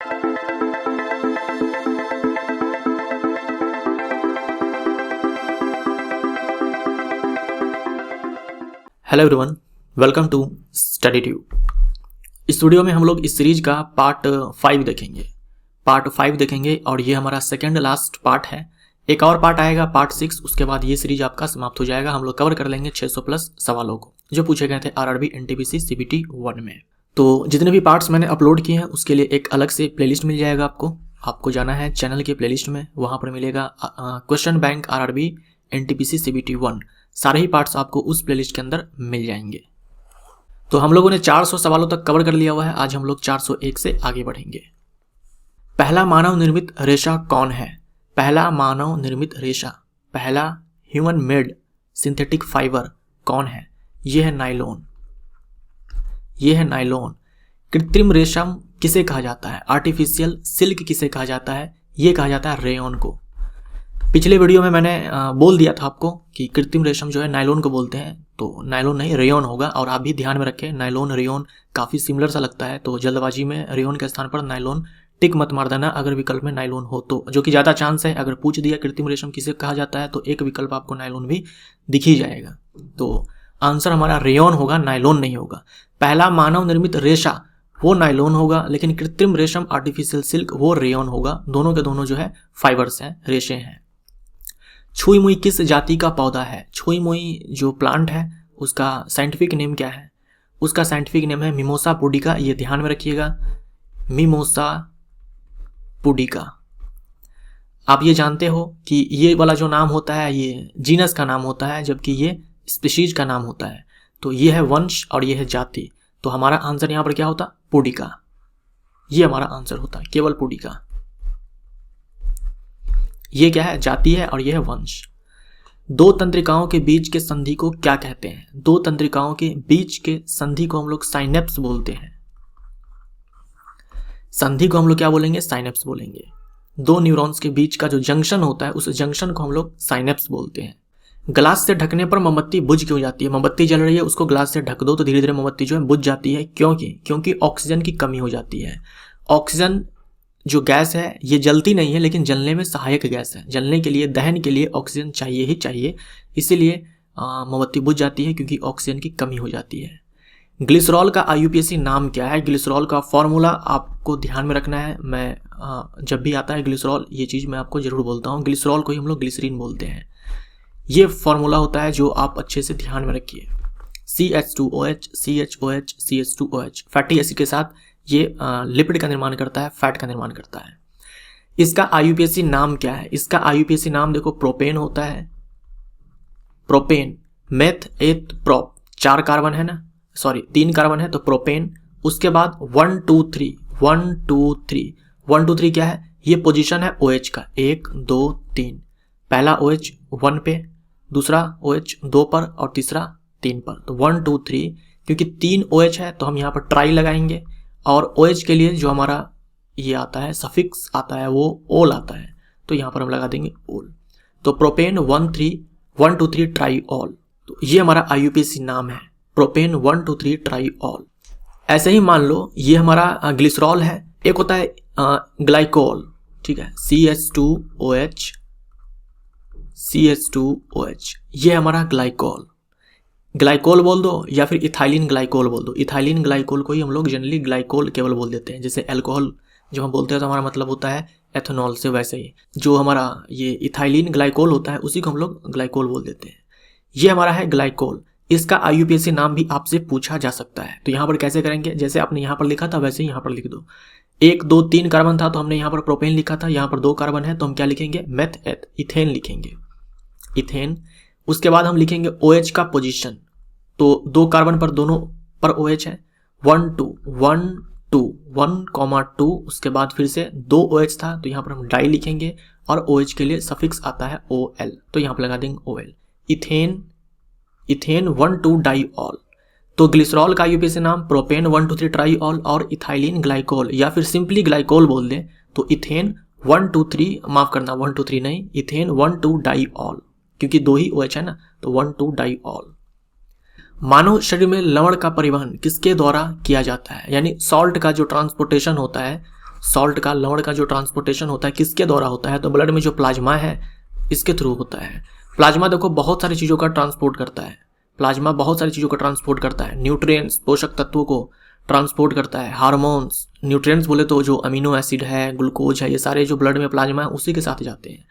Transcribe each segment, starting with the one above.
Hello everyone, welcome to study tube. इस video में हम लोग इस सीरीज का पार्ट 5 देखेंगे और ये हमारा सेकंड लास्ट पार्ट है। एक और पार्ट आएगा पार्ट 6, उसके बाद ये सीरीज आपका समाप्त हो जाएगा। हम लोग कवर कर लेंगे 600 प्लस सवालों को जो पूछे गए थे आरआरबी एनटीपीसी सीबीटी 1 में। तो जितने भी पार्ट्स मैंने अपलोड किए हैं उसके लिए एक अलग से प्लेलिस्ट मिल जाएगा। आपको जाना है चैनल के प्लेलिस्ट में, वहाँ पर मिलेगा question bank RRB NTPC CBT 1, सारे ही पार्ट्स आपको उस प्लेलिस्ट के अंदर मिल जाएंगे। तो हम लोगों ने 400 सवालों तक कवर कर लिया हुआ है। आज हम लोग 401 से आगे बढ़ेंगे। पहला मानव निर्मित रेशा कौन है? पहला मानव निर्मित रेशा, पहला ह्यूमन मेड सिंथेटिक फाइबर कौन है? यह है नायलॉन। कृत्रिम रेशम किसे कहा जाता है? आर्टिफिशियल सिल्क किसे कहा जाता है? यह कहा जाता है रेयॉन को। पिछले वीडियो में मैंने बोल दिया था आपको कि कृत्रिम रेशम जो है नायलॉन को बोलते हैं, तो नायलॉन नहीं रेयॉन होगा। और आप भी ध्यान में रखें, नायलॉन रेयॉन काफ़ी सिमिलर सा लगता है, तो जल्दबाजी में रेयॉन के स्थान पर नायलॉन टिक मत मार देना अगर विकल्प में नायलॉन हो तो, जो कि ज़्यादा चांस है। अगर पूछ दिया कृत्रिम रेशम किसे कहा जाता है तो एक विकल्प आपको नायलॉन भी दिख ही जाएगा। तो आंसर हमारा रेयॉन होगा, नायलॉन नहीं होगा। पहला मानव निर्मित रेशा वो नायलॉन होगा, लेकिन कृत्रिम रेशम आर्टिफिशियल सिल्क वो रेयॉन होगा। दोनों के दोनों जो है फाइबर्स हैं, रेशे हैं। छुई मुई किस जाति का पौधा है? छुई मुई जो प्लांट है उसका साइंटिफिक नेम क्या है? उसका साइंटिफिक नेम है मिमोसा पुडिका। ये ध्यान में रखिएगा, मिमोसा पुडिका। आप ये जानते हो कि ये वाला जो नाम होता है ये जीनस का नाम होता है, जबकि ये स्पीशीज का नाम होता है। तो ये है वंश और ये है जाति। तो हमारा आंसर यहाँ पर क्या होता? पुडिका। ये हमारा आंसर होता है, केवल पुडिका। ये क्या है? जाति है और ये है वंश। दो तंत्रिकाओं के बीच के संधि को क्या कहते हैं? दो तंत्रिकाओं के बीच के संधि को हम लोग साइनेप्स बोलते हैं। संधि को हम लोग क्या बोलेंगे? साइनेप्स बोलेंगे। दो न्यूरॉन्स के बीच का जो जंक्शन होता है उस जंक्शन को हम लोग साइनेप्स बोलते हैं। ग्लास से ढकने पर मोमबत्ती बुझ क्यों जाती है? मोमबत्ती जल रही है, उसको ग्लास से ढक दो तो धीरे धीरे मोमबत्ती जो है बुझ जाती है। क्योंकि ऑक्सीजन की कमी हो जाती है। ऑक्सीजन जो गैस है ये जलती नहीं है, लेकिन जलने में सहायक गैस है। जलने के लिए, दहन के लिए ऑक्सीजन चाहिए ही चाहिए, इसीलिए मोमबत्ती बुझ जाती है, क्योंकि ऑक्सीजन की कमी हो जाती है। ग्लिसरॉल का आईयूपीएसी नाम क्या है? ग्लिसरॉल का फॉर्मूला आपको ध्यान में रखना है। मैं जब भी आता है ग्लिसरॉल, ये चीज़ मैं आपको जरूर बोलता हूँ। ग्लिसरॉल को ही हम लोग ग्लिसरीन बोलते हैं। ये फॉर्मूला होता है जो आप अच्छे से ध्यान में रखिए। CH2OH CHOH CH2OH fatty acid के साथ ये लिपिड का निर्माण करता है, फैट का निर्माण करता है। इसका आईयूपीएसी नाम क्या है? इसका आईयूपीएसी नाम देखो प्रोपेन होता है। Propane, meth eth prop, 4 carbon है ना, सॉरी 3 कार्बन है तो प्रोपेन। उसके बाद 1 2 3 क्या है? ये पोजीशन है OH का, 1 2 3। पहला OH 1 पे, दूसरा OH 2 पर और तीसरा 3 पर। तो 1 2 3, क्योंकि 3 OH है तो हम यहाँ पर ट्राई लगाएंगे। और OH के लिए जो हमारा ये आता है सफिक्स आता है वो ओल आता है, तो यहाँ पर हम लगा देंगे ओल। तो प्रोपेन 1 2 3 ट्राई ऑल। तो ये हमारा आईयूपीएसी नाम है, प्रोपेन 1 2 3 ट्राई ऑल। ऐसे ही मान लो ये हमारा ग्लिसरॉल है। एक होता है ग्लाइकोल, ठीक है, CH2OH, ये हमारा ग्लाइकोल बोल दो या फिर इथाइलिन ग्लाइकोल बोल दो। इथाइलिन ग्लाइकोल को ही हम लोग जनरली ग्लाइकोल केवल बोल देते हैं। जैसे अल्कोहल जब हम बोलते हैं तो हमारा मतलब होता है एथेनॉल से, वैसे ही जो हमारा ये इथाइलिन ग्लाइकोल होता है उसी को हम लोग ग्लाइकोल बोल देते हैं। ये हमारा है ग्लाइकोल। इसका आईयूपीएसी नाम भी आपसे पूछा जा सकता है। तो यहाँ पर कैसे करेंगे? जैसे आपने यहाँ पर लिखा था वैसे ही यहाँ पर लिख दो। 1 2 3 कार्बन था तो हमने यहाँ पर प्रोपेन लिखा था, यहाँ पर 2 कार्बन है तो हम क्या लिखेंगे? मेथ एथ, इथेन लिखेंगे, इथेन। उसके बाद हम लिखेंगे OH का पोजीशन, तो 2 कार्बन पर दोनों पर OH है। 1 2, उसके बाद फिर से 2 OH था तो यहाँ पर हम डाई लिखेंगे और OH के लिए सफिक्स आता है OL, तो यहाँ पर लगा देंगे OL। Ethane 1 2 diol. तो ग्लिसरॉल का आईयूपीएसी नाम प्रोपेन 1 2 3 ट्राई ऑल और इथाइलिन ग्लाइकोल या फिर सिंपली ग्लाइकोल बोल दें तो इथेन 1 2 3, माफ करना 1 2 3 नहीं, इथेन 1 2 डाई ऑल, क्योंकि 2 ही OH है ना, तो 1 2 डाई ऑल। मानव शरीर में लवण का परिवहन किसके द्वारा किया जाता है? यानी सॉल्ट का जो ट्रांसपोर्टेशन होता है सॉल्ट का, लवण का जो ट्रांसपोर्टेशन होता है किसके द्वारा होता है, तो ब्लड में जो प्लाज्मा है इसके थ्रू होता है। प्लाज्मा देखो बहुत सारी चीज़ों का ट्रांसपोर्ट करता है, प्लाज्मा बहुत सारी चीज़ों का ट्रांसपोर्ट करता है, न्यूट्रिएंट्स पोषक तत्वों को ट्रांसपोर्ट करता है, हार्मोन्स, न्यूट्रिएंट्स बोले तो जो अमीनो एसिड है, ग्लूकोज है, ये सारे जो ब्लड में प्लाज्मा है उसी के साथ जाते हैं।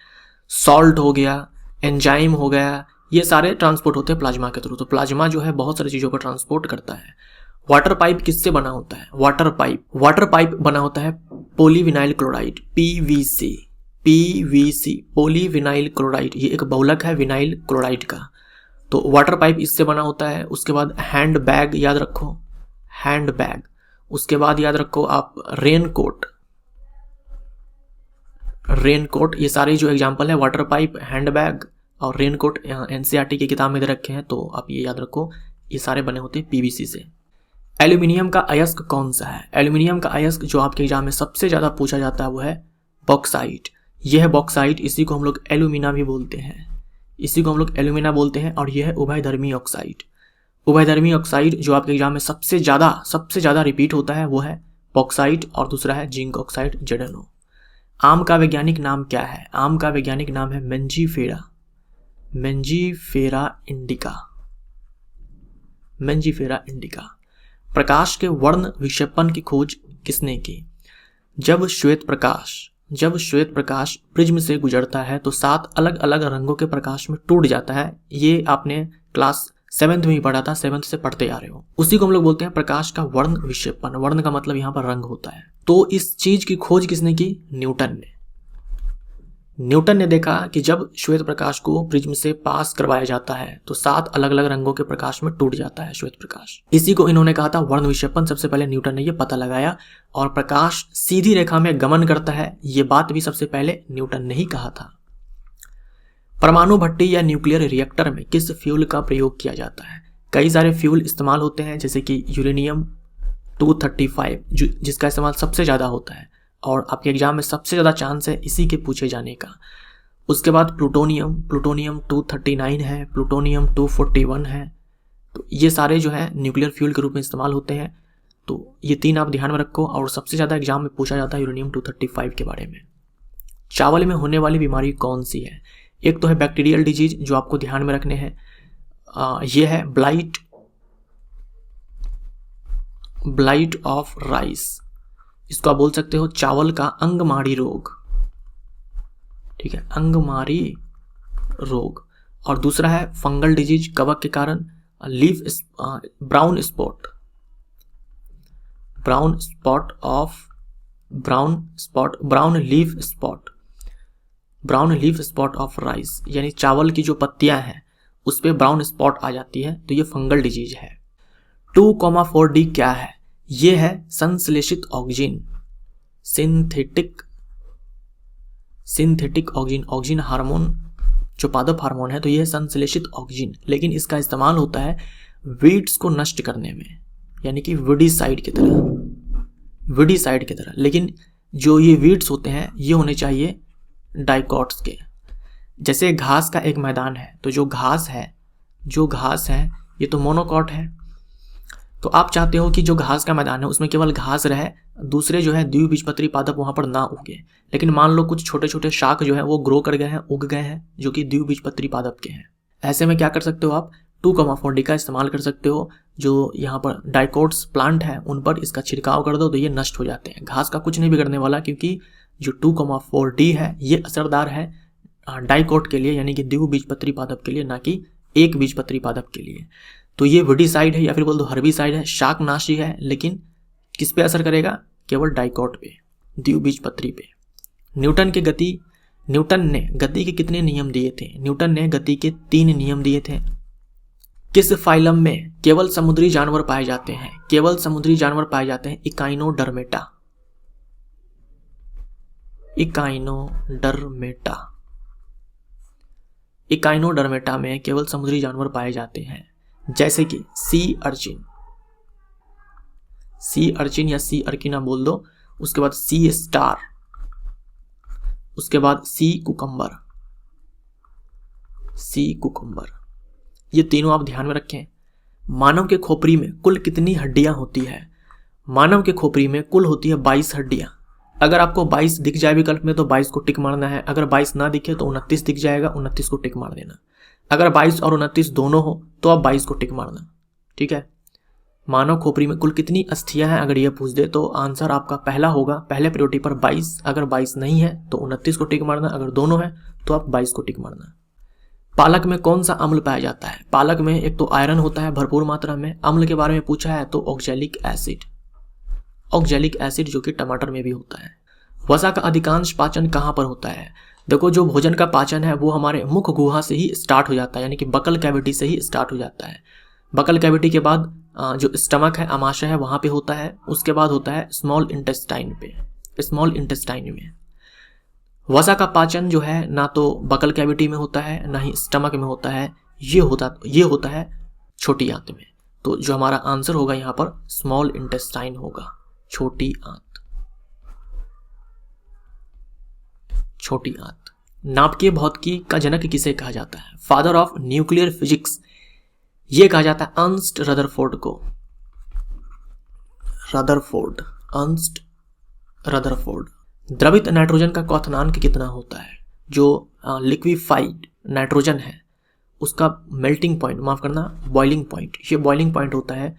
सॉल्ट हो गया, एंजाइम हो गया, ये सारे ट्रांसपोर्ट होते हैं प्लाज्मा के थ्रू। तो प्लाज्मा जो है बहुत सारी चीज़ों को ट्रांसपोर्ट करता है। वाटर पाइप किससे बना होता है, वाटर पाइप बना होता है polyvinyl chloride, PVC, polyvinyl chloride, ये एक बहुलक है विनाइल क्लोराइड का। तो वाटर पाइप इससे बना होता है। उसके बाद हैंड बैग याद रखो, हैंड बैग। उसके बाद याद रखो आप रेनकोट, ये सारे जो एग्जांपल है वाटर पाइप, हैंड बैग और रेनकोट एनसीईआरटी की किताब में दे रखे हैं, तो आप ये याद रखो ये सारे बने होते हैं पीवीसी से। एल्यूमिनियम का अयस्क कौन सा है, एल्यूमिनियम का अयस्क जो आपके एग्जाम में सबसे ज़्यादा पूछा जाता है वो है बॉक्साइट। यह है बॉक्साइट, इसी को हम लोग एल्यूमिना भी बोलते हैं, और यह है उभयधर्मी ऑक्साइड। उभयधर्मी ऑक्साइड जो आपके एग्जाम में सबसे ज़्यादा रिपीट होता है वो है बॉक्साइट, और दूसरा है जिंक ऑक्साइड ZnO। आम का वैज्ञानिक नाम क्या है, आम का वैज्ञानिक नाम है मेंजीफेरा इंडिका। प्रकाश के वर्ण विक्षेपण की खोज किसने की, जब श्वेत प्रकाश प्रिज्म से गुजरता है तो 7 अलग अलग रंगों के प्रकाश में टूट जाता है। ये आपने क्लास 7th में ही पढ़ा था, 7th से पढ़ते आ रहे हो। उसी को हम लोग बोलते हैं प्रकाश का वर्ण विक्षेपण। वर्ण का मतलब यहाँ पर रंग होता है। तो इस चीज की खोज किसने की, न्यूटन ने देखा कि जब श्वेत प्रकाश को प्रिज्म से पास करवाया जाता है तो 7 अलग अलग रंगों के प्रकाश में टूट जाता है श्वेत प्रकाश। इसी को इन्होंने कहा था वर्ण विक्षेपण। सबसे पहले न्यूटन ने यह पता लगाया, और प्रकाश सीधी रेखा में गमन करता है, ये बात भी सबसे पहले न्यूटन ने ही कहा था। परमाणु भट्टी या न्यूक्लियर रिएक्टर में किस फ्यूल का प्रयोग किया जाता है, कई सारे फ्यूल इस्तेमाल होते हैं, जैसे कि यूरेनियम 235 जिसका इस्तेमाल सबसे ज़्यादा होता है और आपके एग्जाम में सबसे ज़्यादा चांस है इसी के पूछे जाने का। उसके बाद प्लूटोनियम 239 है, प्लूटोनियम 241 है। तो ये सारे जो है न्यूक्लियर फ्यूल के रूप में इस्तेमाल होते हैं। तो ये 3 आप ध्यान में रखो, और सबसे ज़्यादा एग्जाम में पूछा जाता है यूरेनियम 235 के बारे में। चावल में होने वाली बीमारी कौन सी है, एक तो है बैक्टीरियल डिजीज जो आपको ध्यान में रखने हैं, ये है ब्लाइट ऑफ राइस, इसको आप बोल सकते हो चावल का अंगमारी रोग, ठीक है, अंगमारी रोग। और दूसरा है फंगल डिजीज, कवक के कारण leaf brown leaf spot of rice, यानी चावल की जो पत्तियां हैं उस पे ब्राउन स्पॉट आ जाती है, तो ये फंगल डिजीज है। 2,4-D क्या है, ये है संश्लेषित ऑक्सीजन, सिंथेटिक ऑक्सीजन हार्मोन जो पादप हार्मोन है, तो ये है संश्लेषित ऑक्सीजन। लेकिन इसका इस्तेमाल होता है वीड्स को नष्ट करने में, यानी कि विडीसाइड की तरह। लेकिन जो ये वीड्स होते हैं ये होने चाहिए डाइकॉट्स के। जैसे घास का एक मैदान है, तो जो घास है ये तो मोनोकॉट है। तो आप चाहते हो कि जो घास का मैदान है उसमें केवल घास रहे, दूसरे जो है द्विबीजपत्री पादप वहां पर ना उगे। लेकिन मान लो कुछ छोटे छोटे शाख जो है वो ग्रो कर गए हैं, उग गए हैं, जो कि द्विबीजपत्री पादप के हैं। ऐसे में क्या कर सकते हो आप, 2,4-D का इस्तेमाल कर सकते हो। जो यहाँ पर डाइकोट्स प्लांट है उन पर इसका छिड़काव कर दो तो ये नष्ट हो जाते हैं। घास का कुछ नहीं बिगड़ने वाला, क्योंकि जो 2,4-D है ये असरदार है डाइकोट के लिए, यानी कि द्विबीजपत्री पादप के लिए, ना कि एक बीजपत्री पादप के लिए। तो ये विडीसाइड है या फिर बोल दो हर्बिसाइड है, शाकनाशी है, लेकिन किस पे असर करेगा, केवल डाइकोट पे, द्विबीजपत्री पे। न्यूटन ने गति के कितने नियम दिए थे, न्यूटन ने गति के 3 नियम दिए थे। किस फाइलम में केवल समुद्री जानवर पाए जाते हैं, इकाइनोडर्मेटा में केवल समुद्री जानवर पाए जाते हैं, जैसे कि सी अर्चिन या सी अर्किना बोल दो। उसके बाद सी स्टार, उसके बाद सी कुकम्बर, ये तीनों आप ध्यान में रखें। मानव के खोपड़ी में कुल कितनी हड्डियां होती है, मानव के खोपड़ी में कुल होती है 22 हड्डियां। अगर आपको 22 दिख जाए विकल्प में तो 22 को टिक मारना है, अगर 22 ना दिखे तो 29 दिख जाएगा, 29 को टिक मार देना। अगर 22 और 29 दोनों हो तो आप 22 को टिक मारना। ठीक है। मानव खोपड़ी में कुल कितनी अस्थियां हैं अगर ये पूछ दे तो आंसर आपका पहला होगा, पहले प्रायोरिटी पर 22। अगर 22 नहीं है तो 29 को टिक मारना, अगर दोनों है तो आप 22 को टिक मारना। पालक में कौन सा अम्ल पाया जाता है? पालक में एक तो आयरन होता है भरपूर मात्रा में। अम्ल के बारे में पूछा है तो ऑक्जेलिक एसिड, ऑक्जेलिक एसिड जो कि टमाटर में भी होता है। वसा का अधिकांश पाचन कहाँ पर होता है? देखो, जो भोजन का पाचन है वो हमारे मुख गुहा से ही स्टार्ट हो जाता है, यानी कि बकल कैविटी से ही स्टार्ट हो जाता है। बकल कैविटी के बाद जो स्टमक है, आमाशय है, वहाँ पे होता है। उसके बाद होता है स्मॉल इंटेस्टाइन पे, स्मॉल इंटेस्टाइन में। वसा का पाचन जो है ना तो बकल कैविटी में होता है ना ही स्टमक में होता है, ये होता है छोटी आंत में। तो जो हमारा आंसर होगा यहाँ पर स्मॉल इंटेस्टाइन होगा, छोटी आंत, छोटी आंत। नाभिकीय भौतिकी का जनक किसे कहा जाता है? फादर ऑफ न्यूक्लियर फिजिक्स, ये कहा जाता है अर्नस्ट रदरफोर्ड को। Rutherford, Ernst Rutherford. द्रवित नाइट्रोजन का क्वथनांक कितना होता है? जो लिक्विफाइड नाइट्रोजन है उसका मेल्टिंग पॉइंट, माफ करना बॉइलिंग पॉइंट, ये बॉइलिंग पॉइंट होता है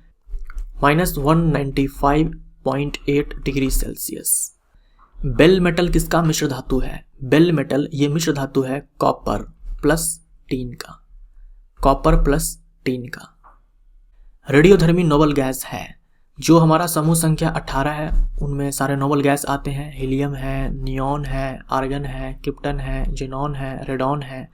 -195.8 डिग्री सेल्सियस। बेल मेटल किसका मिश्र धातु है? बेल मेटल ये मिश्र धातु है कॉपर प्लस टीन का, कॉपर प्लस टीन का। रेडियोधर्मी नोबल गैस है, जो हमारा समूह संख्या 18 है उनमें सारे नोबल गैस आते हैं। हीलियम है, नियॉन है, आर्गन है, क्रिप्टन है, जेनॉन है, रेडॉन है।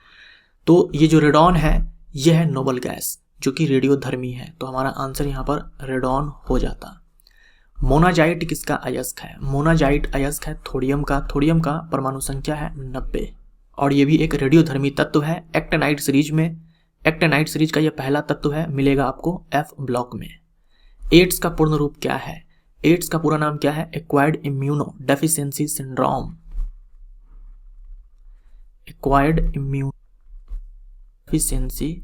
तो ये जो रेडॉन है ये है नोबल गैस जो कि रेडियोधर्मी है, तो हमारा आंसर यहाँ पर रेडॉन हो जाता। मोनाजाइट किसका अयस्क है? मोनाजाइट अयस्क है थोडियम का। थोडियम का परमाणु संख्या है 90 और ये भी एक रेडियोधर्मी तत्व है। एक्टिनाइड सीरीज में, एक्टिनाइड सीरीज का ये पहला तत्व है, मिलेगा आपको F ब्लॉक में। एड्स का पूर्ण रूप क्या है? एड्स का पूरा नाम क्या है? Acquired immunodeficiency syndrome, acquired immunodeficiency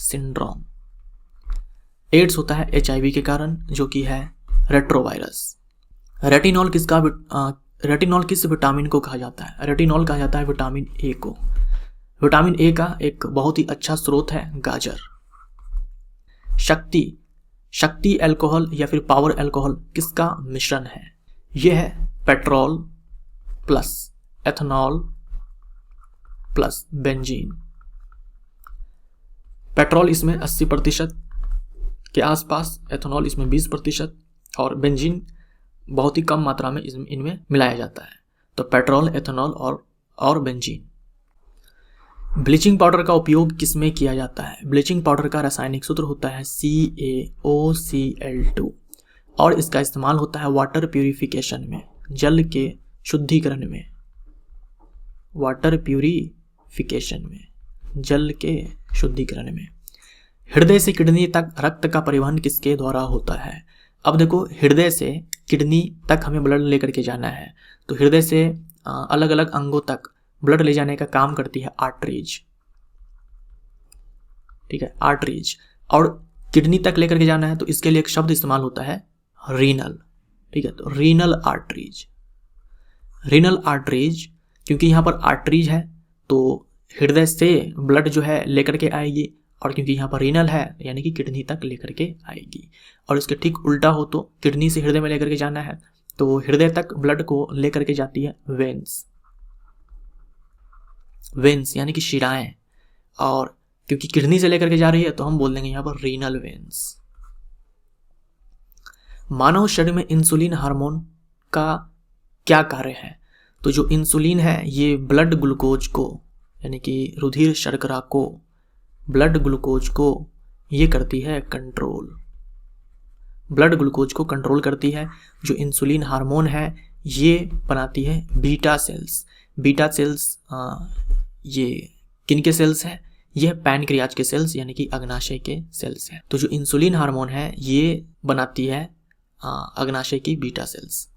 syndrome. AIDS होता है HIV के कारण जो कि है रेट्रोवायरस। रेटिनॉल किस विटामिन को कहा जाता है? रेटिनॉल कहा जाता है विटामिन ए को। विटामिन ए का एक बहुत ही अच्छा स्रोत है गाजर। शक्ति अल्कोहल या फिर पावर अल्कोहल किसका मिश्रण है? यह है petrol plus ethanol plus benzene. Petrol इसमें 80% के आसपास, एथनॉल इसमें 20% और बेंजीन बहुत ही कम मात्रा में इनमें मिलाया जाता है। तो पेट्रोल, एथनॉल और बेंजीन। ब्लीचिंग पाउडर का उपयोग किसमें किया जाता है? ब्लीचिंग पाउडर का रासायनिक सूत्र होता है CaOCl2 और इसका इस्तेमाल होता है वाटर प्यूरिफिकेशन में, जल के शुद्धिकरण में। वाटर प्यूरिफिकेशन में, जल के शुद्धिकरण में। हृदय से किडनी तक रक्त का परिवहन किसके द्वारा होता है? अब देखो, हृदय से किडनी तक हमें ब्लड लेकर के जाना है, तो हृदय से अलग अलग अंगों तक ब्लड ले जाने का काम करती है आर्टरीज। ठीक है, आर्टरीज। और किडनी तक लेकर के जाना है तो इसके लिए एक शब्द इस्तेमाल होता है रीनल। ठीक है, तो रीनल आर्टरीज, रीनल आर्टरीज, क्योंकि यहाँ पर आर्टरीज है तो हृदय से ब्लड जो है लेकर के आएगी, और क्योंकि यहाँ पर रीनल है यानी कि किडनी तक लेकर के आएगी। और इसके ठीक उल्टा हो तो किडनी से हृदय में लेकर के जाना है तो हृदय तक ब्लड को लेकर के जाती है वेन्स, वेन्स यानी कि शिराएं। और क्योंकि किडनी से लेकर के जा रही है तो हम बोल देंगे यहाँ पर रीनल वेन्स। मानव शरीर में इंसुलिन हार्मोन का क्या कार्य है? तो जो इंसुलिन है ये ब्लड ग्लूकोज को, यानी कि रुधिर शर्करा को, ब्लड ग्लूकोज को ये करती है कंट्रोल, ब्लड ग्लूकोज को कंट्रोल करती है। जो इंसुलिन हार्मोन है ये बनाती है बीटा सेल्स। बीटा सेल्स ये किनके सेल्स हैं? यह पैनक्रियाज के सेल्स यानी कि अग्नाशय के सेल्स हैं। तो जो इंसुलिन हार्मोन है ये बनाती है अग्नाशय की बीटा सेल्स।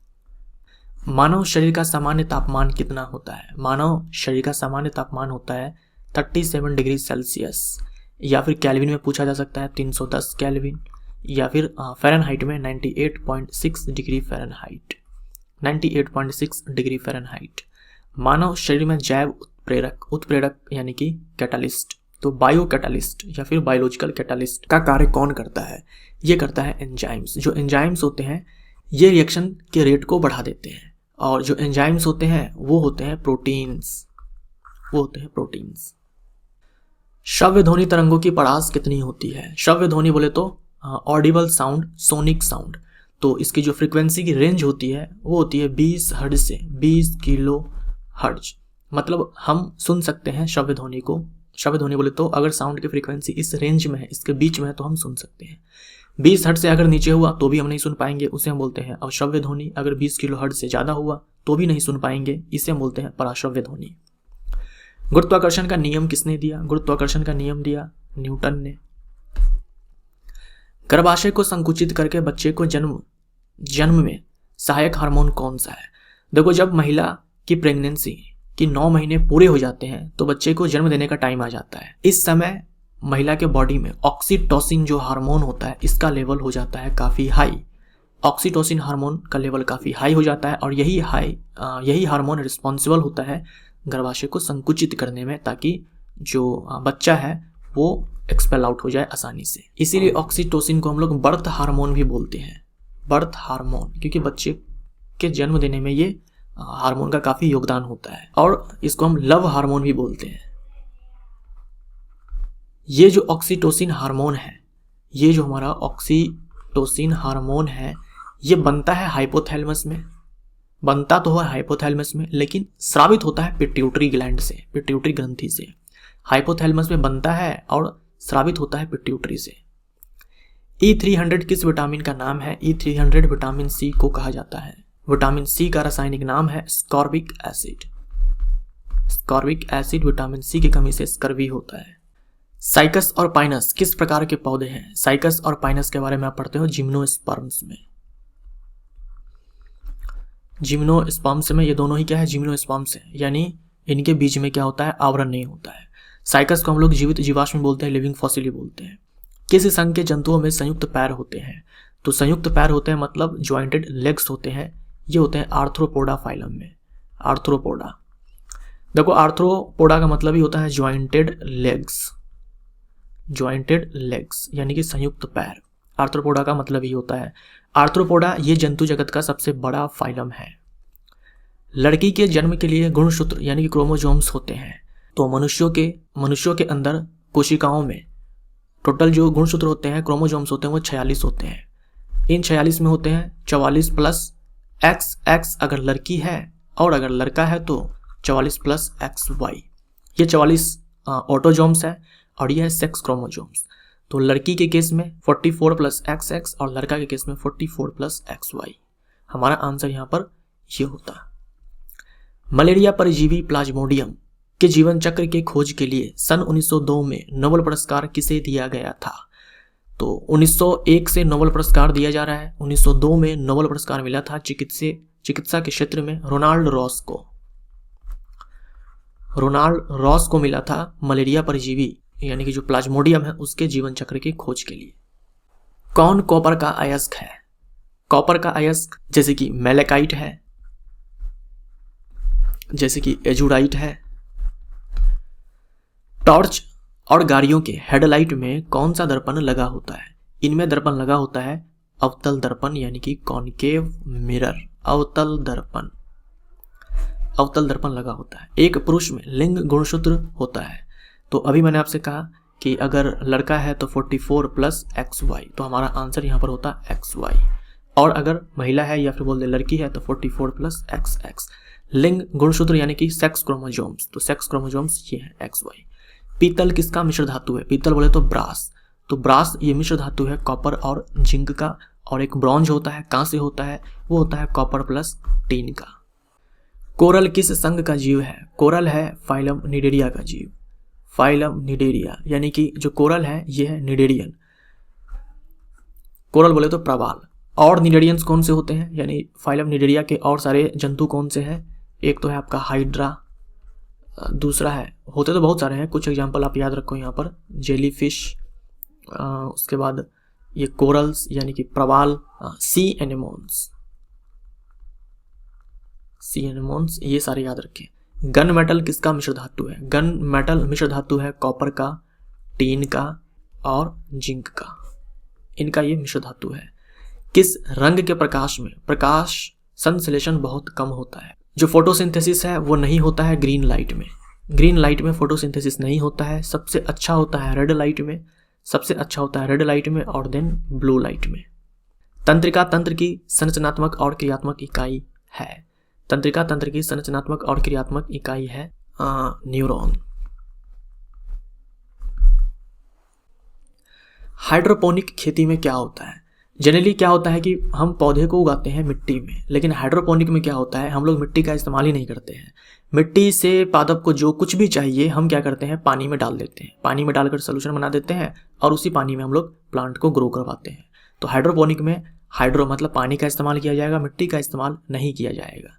मानव शरीर का सामान्य तापमान कितना होता है? मानव शरीर का सामान्य तापमान होता है 37 डिग्री सेल्सियस, या फिर केल्विन में पूछा जा सकता है 310 केल्विन, या फिर फ़ारेनहाइट में 98.6 डिग्री फ़ारेनहाइट, 98.6 डिग्री फ़ारेनहाइट। मानव शरीर में जैव उत्प्रेरक यानी कि कैटालिस्ट, तो बायो कैटालिस्ट या फिर बायोलॉजिकल कैटालिस्ट का कार्य कौन करता है? ये करता है एंजाइम्स। जो एंजाइम्स होते हैं ये रिएक्शन के रेट को बढ़ा देते हैं, और जो एंजाइम्स होते हैं वो होते हैं प्रोटीन्स, श्रव्य ध्वनि तरंगों की परास कितनी होती है? श्रव्य ध्वनि बोले तो ऑडिबल साउंड, सोनिक साउंड, तो इसकी जो फ्रीक्वेंसी की रेंज होती है वो होती है 20 हर्ट्ज से 20 किलो हर्ट्ज। मतलब हम सुन सकते हैं श्रव्य ध्वनि को। श्रव्य ध्वनि बोले तो अगर साउंड की फ्रीक्वेंसी इस रेंज में है, इसके बीच में है, तो हम सुन सकते हैं। 20 हर्ट्ज से अगर नीचे हुआ तो भी हम नहीं सुन पाएंगे, उसे हम बोलते हैं अश्रव्य ध्वनि। अगर 20 किलो हर्ट्ज से ज़्यादा हुआ तो भी नहीं सुन पाएंगे, इसे हम बोलते हैं पराश्रव्य ध्वनि। गुरुत्वाकर्षण का नियम किसने दिया? गुरुत्वाकर्षण का नियम दिया न्यूटन ने। गर्भाशय को संकुचित करके बच्चे को जन्म में सहायक हार्मोन कौन सा है? देखो, जब महिला की प्रेगनेंसी कि 9 महीने पूरे हो जाते हैं तो बच्चे को जन्म देने का टाइम आ जाता है। इस समय महिला के बॉडी में ऑक्सीटोसिन जो हार्मोन होता है इसका लेवल हो जाता है काफ़ी हाई। ऑक्सीटोसिन हार्मोन का लेवल काफ़ी हाई हो जाता है, और यही हार्मोन रिस्पॉन्सिबल होता है गर्भाशय को संकुचित करने में, ताकि जो बच्चा है वो एक्सपेल आउट हो जाए आसानी से। इसीलिए ऑक्सीटोसिन को हम लोग बर्थ हार्मोन भी बोलते हैं, बर्थ हार्मोन, क्योंकि बच्चे के जन्म देने में ये हार्मोन का काफ़ी योगदान होता है। और इसको हम लव हार्मोन भी बोलते हैं। ये जो ऑक्सीटोसिन हार्मोन है, ये जो हमारा ऑक्सीटोसिन हार्मोन है, ये बनता है हाइपोथैलेमस में, बनता तो है हाइपोथैलेमस में, लेकिन स्रावित होता है पिट्यूटरी ग्लैंड से, पिट्यूटरी ग्रंथि से। हाइपोथैलेमस में बनता है और स्रावित होता है पिट्यूटरी से। E300 किस विटामिन का नाम है? E300 विटामिन सी को कहा जाता है। विटामिन सी का रासायनिक नाम है ascorbic acid. Ascorbic acid, vitamin C की कमी से स्कर्वी होता है। साइकस और पाइनस किस प्रकार के पौधे हैं? साइकस और पाइनस के बारे में आप पढ़ते हो जिम्नोस्पर्म्स में। जिम्नोस्पर्म्स में ये दोनों ही क्या है? जिम्नोस्पर्म्स है, यानी इनके बीच में क्या होता है? आवरण नहीं होता है। साइकस को हम लोग जीवित जीवाश्म बोलते हैं, लिविंग फॉसिली बोलते हैं। किस संघ के जंतुओं में संयुक्त पैर होते हैं? तो संयुक्त पैर होते हैं मतलब ज्वाइंटेड लेग्स होते हैं, ये होते हैं आर्थ्रोपोडा फाइलम में। आर्थ्रोपोडा, देखो आर्थ्रोपोडा का मतलब ही होता है ज्वाइंटेड लेग्स, ज्वाइंटेड लेग्स यानी कि संयुक्त पैर। आर्थ्रोपोडा का मतलब ही होता है। आर्थ्रोपोडा ये जंतु जगत का सबसे बड़ा फाइलम है। लड़की के जन्म के लिए गुणसूत्र यानी कि क्रोमोजोम्स होते हैं। तो मनुष्यों के अंदर कोशिकाओं में टोटल जो गुणसूत्र होते हैं, क्रोमोजोम्स होते हैं, वो 46 होते हैं। इन 46 में होते हैं 44 प्लस XX अगर लड़की है, और अगर लड़का है तो 44 प्लस XY। ये 44 ऑटोजोम्स है और ये है सेक्स क्रोमोजोम्स। तो लड़की के केस में 44 प्लस XX और लड़का के केस में 44 प्लस XY। हमारा आंसर यहाँ पर ये होता। मलेरिया परजीवी प्लाज्मोडियम के जीवन चक्र के खोज के लिए सन 1902 में नोबेल पुरस्कार किसे दिया गया था? तो 1901 से नोबेल पुरस्कार दिया जा रहा है। 1902 में नोबेल पुरस्कार मिला था चिकित्सा के क्षेत्र में रोनाल्ड रॉस को मिला था मलेरिया परजीवी यानी कि जो प्लाज्मोडियम है उसके जीवन चक्र की खोज के लिए। कौन कॉपर का अयस्क है? कॉपर का अयस्क जैसे कि मैलेकाइट है, जैसे कि एजुराइट है। टॉर्च और गाड़ियों के हेडलाइट में कौन सा दर्पण लगा होता है? इनमें दर्पण लगा होता है अवतल दर्पण यानी कि कॉनकेव मिरर। अवतल दर्पण लगा होता है। एक पुरुष में लिंग गुणसूत्र होता है। तो अभी मैंने आपसे कहा कि अगर लड़का है तो 44 प्लस XY, तो हमारा आंसर यहाँ पर होता है XY। और अगर महिला है या फिर बोल दे लड़की है तो 44 प्लस XX। लिंग गुणसूत्र यानी कि सेक्स क्रोमोजोम्स, तो सेक्स क्रोमोजोम्स ये है XY। पीतल किसका मिश्र धातु है? पीतल बोले तो ब्रास। तो ब्रास ये मिश्र धातु है कॉपर और जिंक का। और एक ब्रॉन्ज होता है, कांस्य होता है, वो होता है कॉपर प्लस टीन का। कोरल किस संघ का जीव है? कोरल है फाइलम निडेरिया का जीव। फाइलम निडेरिया यानी कि जो कोरल है ये है निडेरियन। कोरल बोले तो प्रवाल। और निडेरियंस कौन से होते हैं? यानी फाइलम निडेरिया के और सारे जंतु कौन से हैं? एक तो है आपका हाइड्रा, दूसरा है, होते तो बहुत सारे हैं, कुछ एग्जांपल आप याद रखो यहाँ पर, जेलीफिश, उसके बाद ये कोरल्स यानी कि प्रवाल, सी एनेमोन्स, ये सारे याद रखें। गन मेटल किसका मिश्र धातु है? गन मेटल मिश्र धातु है कॉपर का, टीन का और जिंक का, इनका ये मिश्र धातु है। किस रंग के प्रकाश में प्रकाश संश्लेषण बहुत कम होता है? जो फोटोसिंथेसिस है वो नहीं होता है ग्रीन लाइट में। ग्रीन लाइट में फोटोसिंथेसिस नहीं होता है। सबसे अच्छा होता है रेड लाइट में, और देन ब्लू लाइट में। तंत्रिका तंत्र की संरचनात्मक और क्रियात्मक इकाई है। तंत्रिका तंत्र की संरचनात्मक और क्रियात्मक इकाई है न्यूरॉन। हाइड्रोपोनिक खेती में क्या होता है? जनरली क्या होता है कि हम पौधे को उगाते हैं मिट्टी में, लेकिन हाइड्रोपोनिक में क्या होता है, हम लोग मिट्टी का इस्तेमाल ही नहीं करते हैं। मिट्टी से पादप को जो कुछ भी चाहिए हम क्या करते हैं, पानी में डाल देते हैं। पानी में डालकर सोल्यूशन बना देते हैं और उसी पानी में हम लोग प्लांट को ग्रो करवाते हैं। तो हाइड्रोपोनिक में हाइड्रो मतलब पानी का इस्तेमाल किया जाएगा, मिट्टी का इस्तेमाल नहीं किया जाएगा।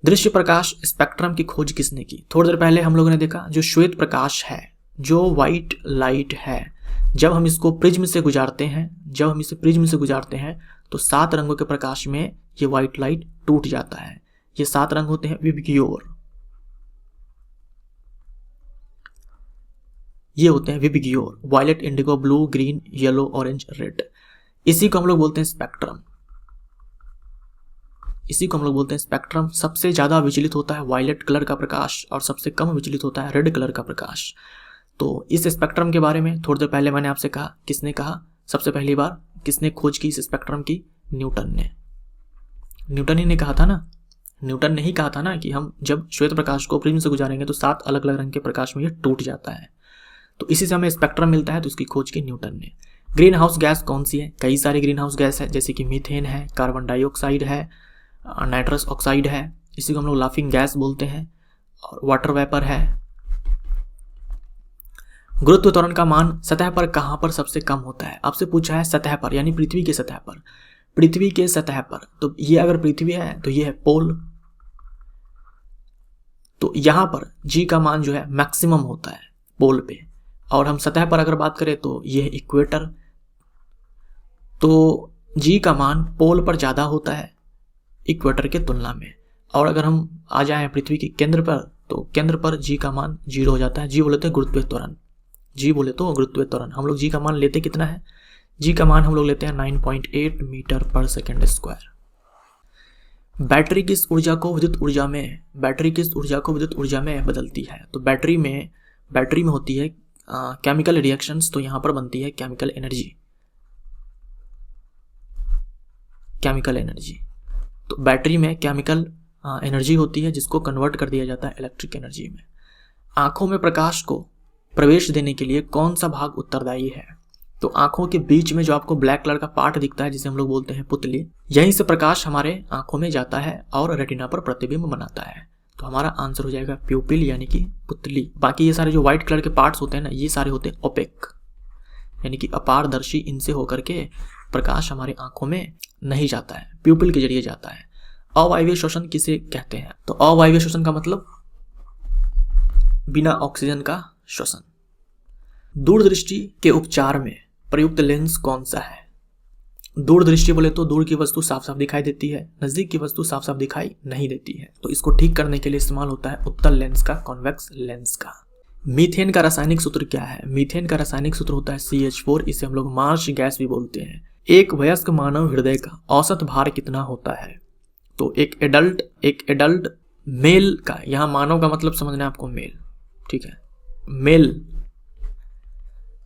दृश्य प्रकाश स्पेक्ट्रम की खोज किसने की? थोड़ी देर पहले हम लोगों ने देखा जो श्वेत प्रकाश है, जो वाइट लाइट है, जब हम इसको प्रिज्म से गुजारते हैं, तो 7 रंगों के प्रकाश में ये वाइट लाइट टूट जाता है। ये 7 रंग होते हैं विबग्योर, ये होते हैं VIBGYOR, violet, indigo, blue, green, yellow, orange, red. इसी को हम लोग बोलते हैं स्पेक्ट्रम। सबसे ज्यादा विचलित होता है वायलेट कलर का प्रकाश और सबसे कम विचलित होता है रेड कलर का प्रकाश। तो इस स्पेक्ट्रम के बारे में थोड़ी देर पहले मैंने आपसे कहा, किसने कहा? सबसे पहली बार किसने खोज की इस स्पेक्ट्रम की? न्यूटन ही ने कहा था ना। न्यूटन ने ही कहा था ना कि हम जब श्वेत प्रकाश को प्रिज्म से गुजारेंगे तो 7 अलग अलग रंग के प्रकाश में ये टूट जाता है। तो इसी से हमें स्पेक्ट्रम मिलता है, तो उसकी खोज की न्यूटन ने। ग्रीन हाउस गैस कौन सी है? कई सारी ग्रीन हाउस गैस है, जैसे कि मीथेन है, कार्बन डाइऑक्साइड है, नाइट्रस ऑक्साइड है, इसी को हम लोग लाफिंग गैस बोलते हैं, और वाटर वेपर है। गुरुत्व त्वरण का मान सतह पर कहां पर सबसे कम होता है? आपसे पूछा है सतह पर, यानी पृथ्वी के सतह पर। तो ये अगर पृथ्वी है तो ये है पोल, तो यहां पर जी का मान जो है मैक्सिमम होता है पोल पे। और हम सतह पर अगर बात करें तो ये है इक्वेटर, तो जी का मान पोल पर ज्यादा होता है इक्वेटर के तुलना में। और अगर हम आ जाएं पृथ्वी के केंद्र पर, तो केंद्र पर जी का मान 0 हो जाता है। जी बोले तो गुरुत्वीय त्वरण। हम लोग जी का मान लेते कितना है? जी का मान हम लोग लेते हैं 9.8 मीटर पर सेकेंड स्क्वायर। बैटरी किस ऊर्जा को विद्युत ऊर्जा में बदलती है? तो बैटरी में होती है केमिकल रिएक्शंस, तो यहां पर बनती है केमिकल एनर्जी। तो बैटरी में केमिकल एनर्जी होती है जिसको कन्वर्ट कर दिया जाता है इलेक्ट्रिक एनर्जी में। आंखों में प्रकाश को प्रवेश देने के लिए कौन सा भाग उत्तरदायी है? तो आंखों के बीच में जो आपको ब्लैक कलर का पार्ट दिखता है, जिसे हम लोग बोलते हैं पुतली, यहीं से प्रकाश हमारे आंखों में जाता है और रेटिना पर प्रतिबिंब बनाता है। तो हमारा आंसर हो जाएगा प्यूपिल, यानी कि पुतली। बाकी ये सारे जो व्हाइट कलर के पार्ट्स होते हैं ना, ये सारे होते हैं ओपेक, यानी कि अपारदर्शी। इनसे होकर के प्रकाश हमारे आंखों में नहीं जाता है, प्यूपिल के जरिए जाता है। अवायवीय श्वसन किसे कहते हैं? तो अवायवीय श्वसन का मतलब बिना ऑक्सीजन का श्वसन। दूरदृष्टि के उपचार में प्रयुक्त लेंस कौन सा है? दूरदृष्टि बोले तो दूर की वस्तु साफ साफ दिखाई देती है, नजदीक की वस्तु साफ साफ दिखाई नहीं देती है। तो इसको ठीक करने के लिए इस्तेमाल होता है उत्तल लेंस का, कॉन्वेक्स लेंस का। मीथेन का रासायनिक सूत्र क्या है? मीथेन का रासायनिक सूत्र होता है CH4। इसे हम लोग मार्श गैस भी बोलते हैं। एक वयस्क मानव हृदय का औसत भार कितना होता है? तो एक एडल्ट मेल का, यहां मानव का मतलब समझना है आपको मेल, ठीक है, मेल,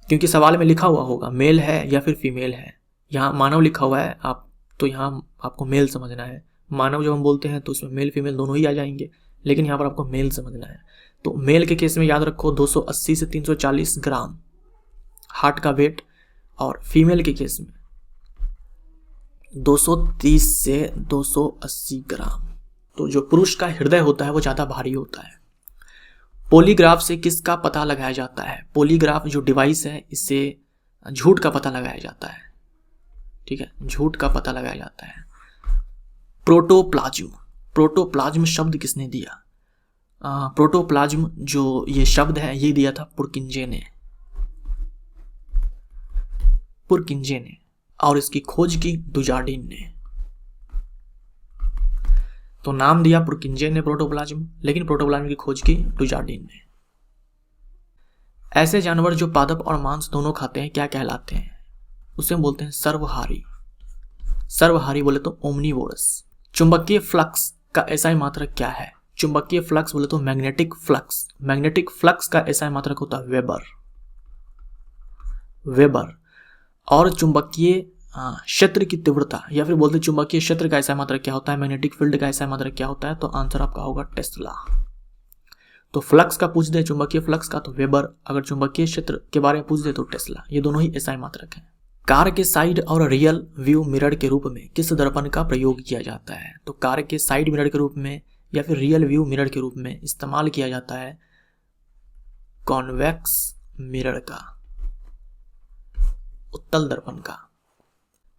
क्योंकि सवाल में लिखा हुआ होगा मेल है या फिर फीमेल है। यहाँ मानव लिखा हुआ है, आप तो यहाँ आपको मेल समझना है। मानव जब हम बोलते हैं तो उसमें मेल फीमेल दोनों ही आ जाएंगे, लेकिन यहाँ पर आपको मेल समझना है। तो मेल के केस में याद रखो 280 से 340 ग्राम हार्ट का वेट, और फीमेल के केस में 230 से 280 ग्राम। तो जो पुरुष का हृदय होता है वो ज़्यादा भारी होता है। पॉलीग्राफ से किसका पता लगाया जाता है? पॉलीग्राफ जो डिवाइस है, इससे झूठ का पता लगाया जाता है, ठीक है, झूठ का पता लगाया जाता है। प्रोटोप्लाज्म शब्द किसने दिया? प्रोटोप्लाज्म जो ये शब्द है ये दिया था पुरकिंजे ने। पुरकिंजे ने और इसकी खोज की डुजार्डिन ने। तो नाम दिया पुरकिंजे ने प्रोटोप्लाज्म, लेकिन प्रोटोप्लाज्म की खोज की डुजार्डिन ने। ऐसे जानवर जो पादप और मांस दोनों खाते हैं क्या कहलाते हैं? उसे हम बोलते हैं सर्वहारी। सर्वहारी बोले तो ओमनीवोरस। चुंबकीय फ्लक्स का एसआई मात्रक क्या है? चुंबकीय फ्लक्स बोले तो मैग्नेटिक फ्लक्स। मैग्नेटिक फ्लक्स का एसआई मात्रक होता है वेबर। और चुंबकीय क्षेत्र की तीव्रता या फिर बोलते चुंबकीय क्षेत्र का एसआई मात्रक क्या होता है? मैग्नेटिक फील्ड का एसआई मात्रक क्या होता है? तो आंसर आपका होगा टेस्ला। तो फ्लक्स का पूछ दे, चुंबकीय फ्लक्स का, तो वेबर। अगर चुंबकीय क्षेत्र के बारे में पूछ दे तो टेस्ला। ये दोनों ही एसआई मात्रक हैं। कार के साइड और रियल व्यू मिरर के रूप में किस दर्पण का प्रयोग किया जाता है? तो कार के साइड मिरर के रूप में या फिर रियल व्यू मिरर के रूप में इस्तेमाल किया जाता है कॉन्वेक्स मिरर का, उत्तल दर्पण का।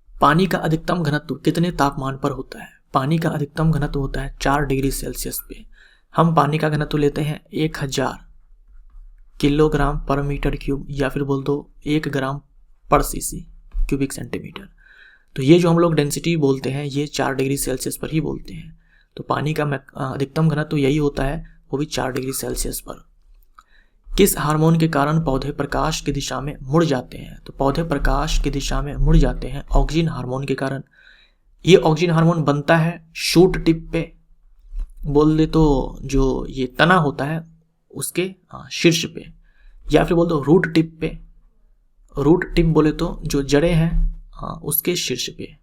पानी का अधिकतम घनत्व कितने तापमान पर होता है? पानी का अधिकतम घनत्व होता है 4 डिग्री सेल्सियस पे। हम पानी का घनत्व लेते हैं 1000 किलोग्राम पर मीटर क्यूब या फिर बोल दो 1 ग्राम पर सीसी क्यूबिक सेंटीमीटर। तो ये जो हम लोग डेंसिटी बोलते हैं ये 4 डिग्री सेल्सियस पर ही बोलते हैं। तो पानी का अधिकतम घनत्व यही होता है, वो भी 4 डिग्री सेल्सियस पर। किस हार्मोन के कारण पौधे प्रकाश की दिशा में मुड़ जाते हैं? तो पौधे प्रकाश की दिशा में मुड़ जाते हैं ऑक्सीजन हार्मोन के कारण। ये ऑक्सीजन हार्मोन बनता है शूट टिप पे, बोल दे तो जो ये तना होता है उसके शीर्ष पे, या फिर बोल दो रूट टिप पे। रूट टिप बोले तो जो जड़ें हैं उसके शीर्ष पे।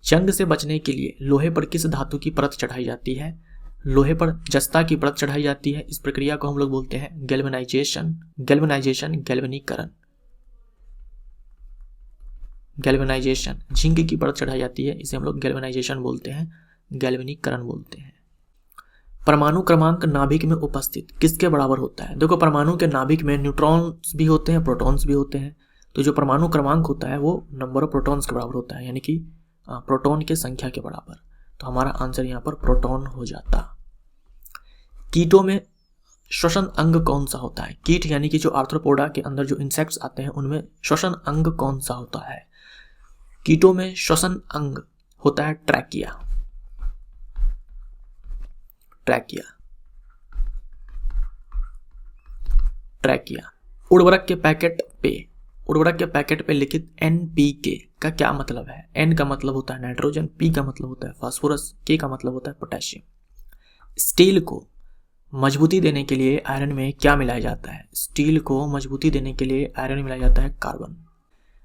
जंग से बचने के लिए लोहे पर किस धातु की परत चढ़ाई जाती है? लोहे पर जस्ता की परत चढ़ाई जाती है। इस प्रक्रिया को हम लोग बोलते हैं गैल्वेनाइजेशन, गैल्वेनीकरण। गैल्वेनाइजेशन। जिंक की परत चढ़ाई जाती है, इसे हम लोग गैल्वेनाइजेशन बोलते हैं, गैल्वेनीकरण बोलते हैं। परमाणु क्रमांक नाभिक में उपस्थित किसके बराबर होता है? देखो परमाणु के नाभिक में न्यूट्रॉन्स भी होते हैं, प्रोटॉन्स भी होते हैं। तो जो परमाणु क्रमांक होता है वो नंबर ऑफ प्रोटॉन्स के बराबर होता है, यानी कि प्रोटॉन की संख्या के बराबर। तो हमारा आंसर यहाँ पर प्रोटॉन हो जाता। कीटों में श्वसन अंग कौन सा होता है? कीट यानी कि जो आर्थ्रोपोडा के अंदर जो इंसेक्ट्स आते हैं उनमें श्वसन अंग कौन सा होता है? कीटों में श्वसन अंग होता है ट्रैकिया। उर्वरक के पैकेट पे लिखित NPK का क्या मतलब है? N का मतलब होता है नाइट्रोजन, P का मतलब होता है फास्फोरस, K का मतलब होता है पोटेशियम। स्टील को मजबूती देने के लिए आयरन में क्या मिलाया जाता है? स्टील को मजबूती देने के लिए आयरन मिलाया जाता है कार्बन।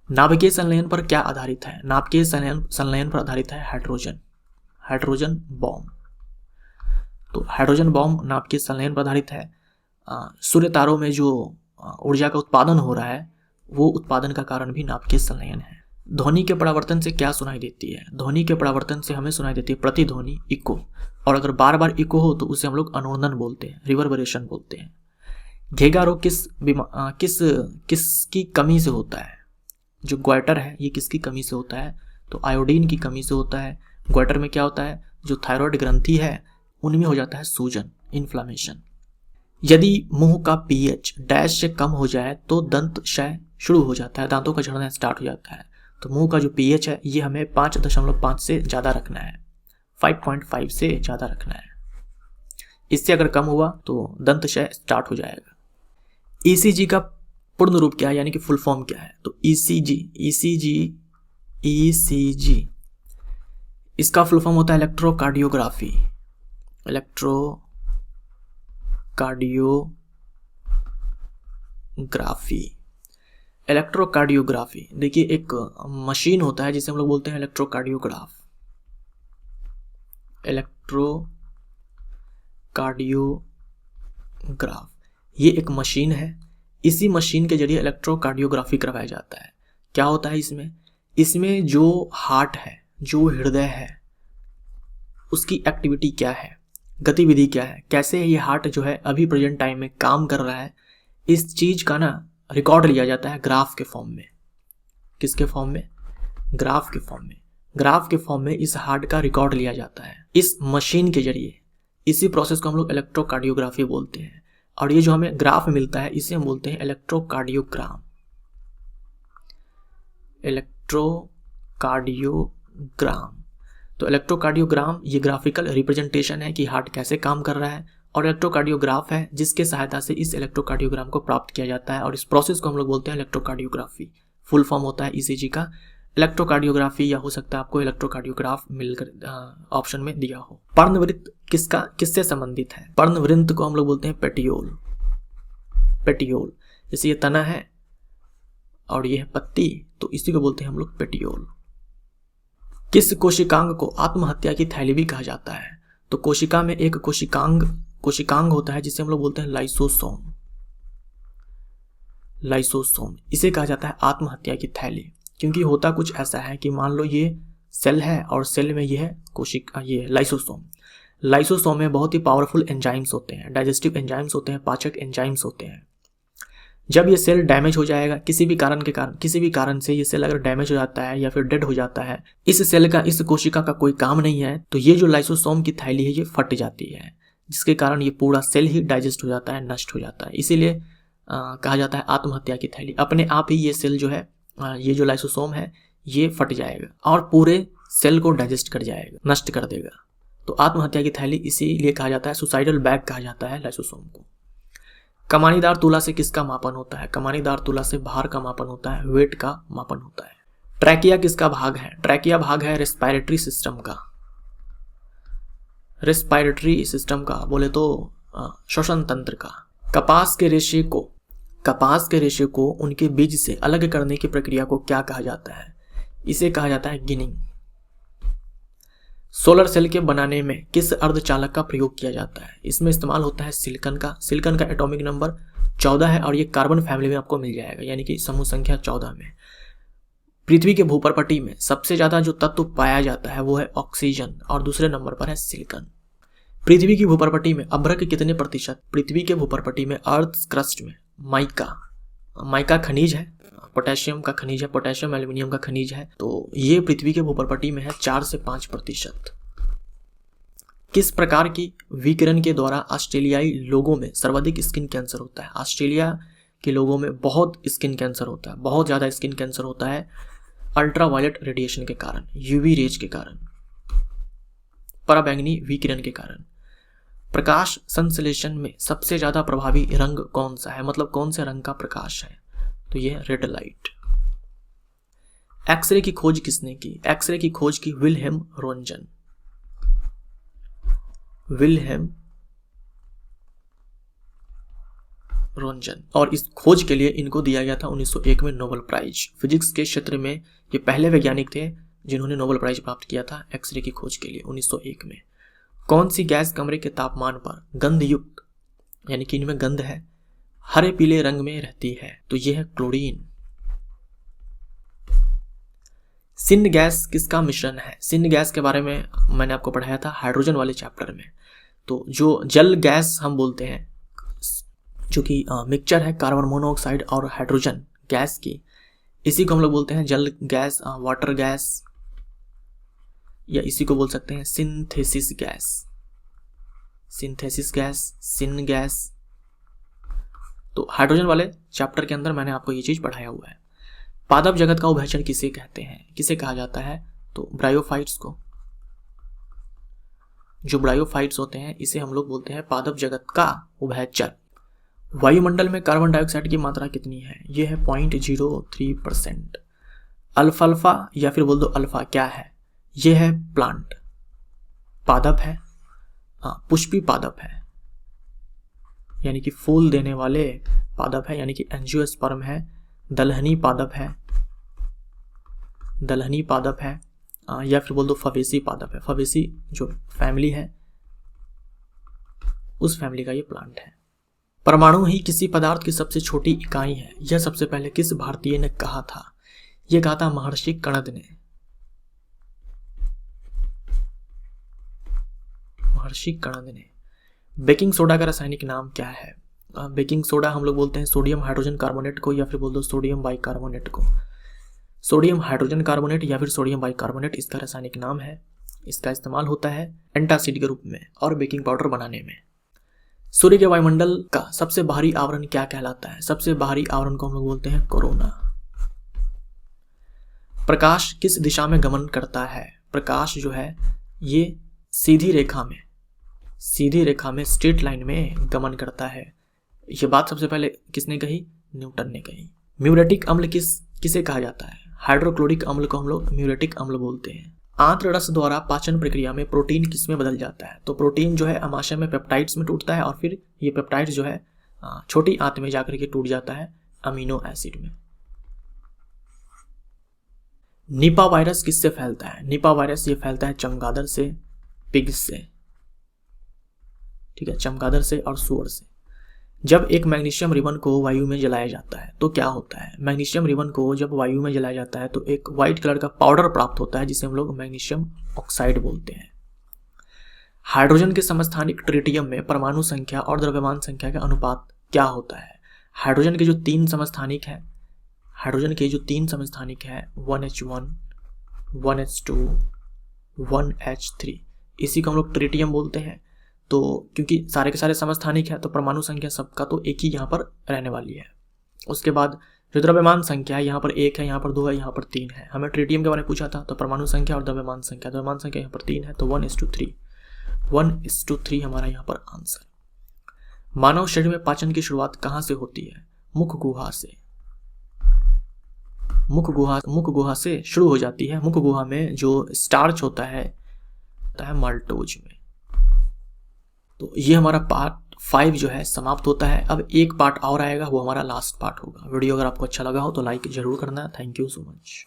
नाभिकीय संलयन पर क्या आधारित है? नाभिकीय संलयन पर आधारित है हाइड्रोजन बॉम्ब। तो हाइड्रोजन बॉम्ब नाभिकीय संलयन पर आधारित है। सूर्य तारों में जो ऊर्जा का उत्पादन हो रहा है वो उत्पादन का कारण भी नाभिकीय संलयन है। ध्वनि के परावर्तन से क्या सुनाई देती है? ध्वनि के परावर्तन से हमें सुनाई देती है प्रतिध्वनि, इको। और अगर बार बार इको हो तो उसे हम लोग अनुवर्णन बोलते हैं, रिवर्बरेशन बोलते हैं। घेगा रोग किसकी कमी से होता है? जो ग्वाइटर है ये किसकी कमी से होता है? तो आयोडीन की कमी से होता है। ग्वाइटर में क्या होता है? जो थायराइड ग्रंथि है उनमें हो जाता है सूजन, इन्फ्लामेशन। यदि मुंह का pH डैश से कम हो जाए तो दंत क्षय शुरू हो जाता है, दांतों का झड़ना स्टार्ट हो जाता है। तो मुंह का जो pH है ये हमें 5.5 से ज़्यादा रखना है, 5.5 से ज़्यादा रखना है। इससे अगर कम हुआ तो दंत क्षय स्टार्ट हो जाएगा। ECG का पूर्ण रूप क्या है, यानी कि फुल फॉर्म क्या है? तो ECG इसका फुल फॉर्म होता है इलेक्ट्रोकार्डियोग्राफी। इलेक्ट्रोकार्डियोग्राफी देखिए एक मशीन होता है जिसे हम लोग बोलते हैं इलेक्ट्रोकार्डियोग्राफ। ये एक मशीन है। इसी मशीन के जरिए इलेक्ट्रोकार्डियोग्राफी करवाया जाता है। क्या होता है इसमें जो हार्ट है, जो हृदय है, उसकी एक्टिविटी क्या है, गतिविधि क्या है, कैसे ये हार्ट जो है अभी प्रेजेंट टाइम में काम कर रहा है, इस चीज का ना रिकॉर्ड लिया जाता है ग्राफ के फॉर्म में। किसके फॉर्म में? ग्राफ के फॉर्म में। ग्राफ के फॉर्म में इस हार्ट का रिकॉर्ड लिया जाता है इस मशीन के जरिए। इसी प्रोसेस को हम लोग इलेक्ट्रोकार्डियोग्राफी बोलते हैं। और ये जो हमें ग्राफ मिलता है इसे हम बोलते हैं इलेक्ट्रोकार्डियोग्राम। इलेक्ट्रोकार्डियोग्राम। तो इलेक्ट्रोकार्डियोग्राम ये ग्राफिकल रिप्रेजेंटेशन है कि हार्ट कैसे काम कर रहा है, और इलेक्ट्रोकार्डियोग्राफ है जिसके सहायता से इस इलेक्ट्रोकार्डियोग्राम को प्राप्त किया जाता है, और इस प्रोसेस को हम लोग बोलते हैं इलेक्ट्रोकार्डियोग्राफी। फुल फॉर्म होता है ईसीजी का इलेक्ट्रोकार्डियोग्राफी, या हो सकता है आपको इलेक्ट्रोकार्डियोग्राफ मिलकर ऑप्शन में दिया हो। पर्णवृत्त किससे संबंधित है? पर्णवृत्त को हम लोग बोलते हैं पेटियोल। पेटियोल, जैसे ये तना है और ये है पत्ती, तो इसी को बोलते हैं हम लोग पेटियोल। किस कोशिकांग को आत्महत्या की थैली भी कहा जाता है? तो कोशिका में एक कोशिकांग होता है जिसे हम लोग बोलते हैं लाइसोसोम। लाइसोसोम, इसे कहा जाता है आत्महत्या की थैली, क्योंकि होता कुछ ऐसा है कि मान लो ये सेल है और सेल में ये है कोशिका, ये लाइसोसोम। लाइसोसोम में बहुत ही पावरफुल एंजाइम्स होते हैं, डाइजेस्टिव एंजाइम्स होते हैं, पाचक एंजाइम्स होते हैं। जब ये सेल डैमेज हो जाएगा किसी भी कारण से ये सेल अगर डैमेज हो जाता है या फिर डेड हो जाता है, इस सेल का, इस कोशिका का कोई काम नहीं है, तो ये जो लाइसोसोम की थैली है ये फट जाती है, जिसके कारण ये पूरा सेल ही डाइजेस्ट हो जाता है, नष्ट हो जाता है। इसीलिए कहा जाता है आत्महत्या की थैली। अपने आप ही ये सेल जो है, ये जो लाइसोसोम है ये फट जाएगा और पूरे सेल को डाइजेस्ट कर जाएगा, नष्ट कर देगा। तो आत्महत्या की थैली इसीलिए कहा जाता है, सुसाइडल बैग कहा जाता है लाइसोसोम को। कमानीदार तुला से किसका मापन होता है? कमानीदार तुला से भार का मापन होता है, वेट का मापन होता है। ट्रैकिया किसका भाग है? ट्रैकिया भाग है रेस्पिरेटरी सिस्टम का। रेस्पिरेटरी सिस्टम का बोले तो श्वसन तंत्र का। कपास के रेशे को उनके बीज से अलग करने की प्रक्रिया को क्या कहा जाता है? इसे कहा जाता है गिनिंग। सोलर सेल के बनाने में किस अर्धचालक का प्रयोग किया जाता है? इसमें इस्तेमाल होता है सिलिकॉन का। सिलिकॉन का एटॉमिक नंबर 14 है और ये कार्बन फैमिली में आपको मिल जाएगा, यानी कि समूह संख्या 14 में। पृथ्वी के भूपर्पटी में सबसे ज्यादा जो तत्व पाया जाता है वो है ऑक्सीजन और दूसरे नंबर पर है सिलिकॉन। पृथ्वी की भूपर्पटी में अभ्रक कितने प्रतिशत? पृथ्वी के भूपर्पटी में अर्थ क्रस्ट में माइका खनिज है, पोटेशियम का खनिज है, पोटेशियम एल्यूमिनियम का खनिज है, तो ये पृथ्वी के भूपर्पटी में है 4 से 5%। किस प्रकार की विकिरण के द्वारा ऑस्ट्रेलियाई लोगों में सर्वाधिक स्किन कैंसर होता है? ऑस्ट्रेलिया के लोगों में बहुत स्किन कैंसर होता है, बहुत ज़्यादा स्किन कैंसर होता है अल्ट्रावायलेट रेडिएशन के कारण, यूवी रेज के कारण, पराबैंगनी विकिरण के कारण। प्रकाश संश्लेषण में सबसे ज्यादा प्रभावी रंग कौन सा है? मतलब कौन से रंग का प्रकाश है? तो यह रेड लाइट। एक्सरे की खोज किसने की? एक्सरे की खोज की विल्हेम रोंजन, और इस खोज के लिए इनको दिया गया था 1901 में नोबेल प्राइज। फिजिक्स के क्षेत्र में ये पहले वैज्ञानिक थे जिन्होंने नोबेल प्राइज प्राप्त किया था एक्सरे की खोज के लिए 1901 में। कौन सी गैस कमरे के तापमान पर गंध युक्त, यानी कि इनमें गंध है, हरे पीले रंग में रहती है? तो यह है क्लोरीन। सिंध गैस किसका मिश्रण है? सिंध गैस के बारे में मैंने आपको पढ़ाया था हाइड्रोजन वाले चैप्टर में। तो जो जल गैस हम बोलते हैं, जो कि मिक्सचर है कार्बन मोनोऑक्साइड और हाइड्रोजन गैस की, इसी को हम लोग बोलते हैं जल गैस, वाटर गैस, या इसी को बोल सकते हैं सिंथेसिस गैस, सिन गैस। तो हाइड्रोजन वाले चैप्टर के अंदर मैंने आपको ये चीज पढ़ाया हुआ है। पादप जगत का उभयचर किसे कहते हैं? किसे कहा जाता है? तो ब्रायोफाइट्स को। जो ब्रायोफाइट्स होते हैं इसे हम लोग बोलते हैं पादप जगत का उभयचर। वायुमंडल में कार्बन डाइऑक्साइड की मात्रा कितनी है? यह है 0.03%। अल्फाल्फा या फिर बोल दो अल्फा क्या है? यह है प्लांट, पादप है, पुष्पी पादप है, यानी कि फूल देने वाले पादप है, यानी कि एंजियोस्पर्म है। दलहनी पादप है, या फिर बोल दो फवेसी पादप है। फवेसी जो फैमिली है उस फैमिली का ये प्लांट है। परमाणु ही किसी पदार्थ की सबसे छोटी इकाई है, यह सबसे पहले किस भारतीय ने कहा था? यह कहा था महर्षि कणद ने। बेकिंग सोडा का रासायनिक नाम क्या है? बेकिंग सोडा हम लोग बोलते हैं सोडियम हाइड्रोजन कार्बोनेट को, या फिर बोल दो सोडियम बाइकार्बोनेट को। सोडियम हाइड्रोजन कार्बोनेट या फिर सोडियम बाइकार्बोनेट इसका रासायनिक नाम है। इसका इस्तेमाल होता है एंटासिड के रूप में और बेकिंग पाउडर बनाने में। सूर्य के वायुमंडल का सबसे बाहरी आवरण क्या कहलाता है? सबसे बाहरी आवरण को हम लोग बोलते हैं कोरोना। प्रकाश किस दिशा में गमन करता है? प्रकाश जो है ये सीधी रेखा में स्ट्रेट लाइन में गमन करता है। ये बात सबसे पहले किसने कही? न्यूटन ने कही। म्यूरेटिक अम्ल किसे कहा जाता है? हाइड्रोक्लोरिक अम्ल को हम लोग म्यूरेटिक अम्ल बोलते हैं। आंत्र रस द्वारा पाचन प्रक्रिया में प्रोटीन किस में बदल जाता है? तो प्रोटीन जो है अमाशय में पेप्टाइड्स में टूटता है और फिर ये पेप्टाइड्स जो है छोटी आंत में जाकर के टूट जाता है अमीनो एसिड में। निपा वायरस किससे फैलता है? निपा वायरस ये फैलता है चमगादड़ से, पिग्स से, ठीक है, चमगादड़ से और सुअर से। जब एक मैग्नीशियम रिबन को वायु में जलाया जाता है तो क्या होता है? मैग्नीशियम रिबन को जब वायु में जलाया जाता है तो एक व्हाइट कलर का पाउडर प्राप्त होता है जिसे हम लोग मैग्नीशियम ऑक्साइड बोलते हैं। हाइड्रोजन के समस्थानिक ट्रिटियम में परमाणु संख्या और द्रव्यमान संख्या का अनुपात क्या होता है? हाइड्रोजन के जो तीन समस्थानिक है 1H1, 1H2, 1H3, इसी को हम लोग ट्रिटियम बोलते हैं। तो क्योंकि सारे के सारे समस्थानिक है तो परमाणु संख्या सबका तो एक ही यहाँ पर रहने वाली है। उसके बाद जो द्रव्यमान संख्या है यहाँ पर 1 है, यहाँ पर 2 है, यहाँ पर 3 है। हमें ट्रिटियम के बारे में पूछा था तो परमाणु संख्या और द्रव्यमान संख्या यहाँ पर 3 है तो 1:3 हमारा यहाँ पर आंसर। मानव शरीर में पाचन की शुरुआत कहाँ से होती है? मुख गुहा से। मुख गुहा से शुरू हो जाती है। मुख गुहा में जो स्टार्च होता है माल्टोज में। तो ये हमारा पार्ट 5 जो है समाप्त होता है। अब एक पार्ट और आएगा, वो हमारा लास्ट पार्ट होगा। वीडियो अगर आपको अच्छा लगा हो तो लाइक जरूर करना। Thank you so much.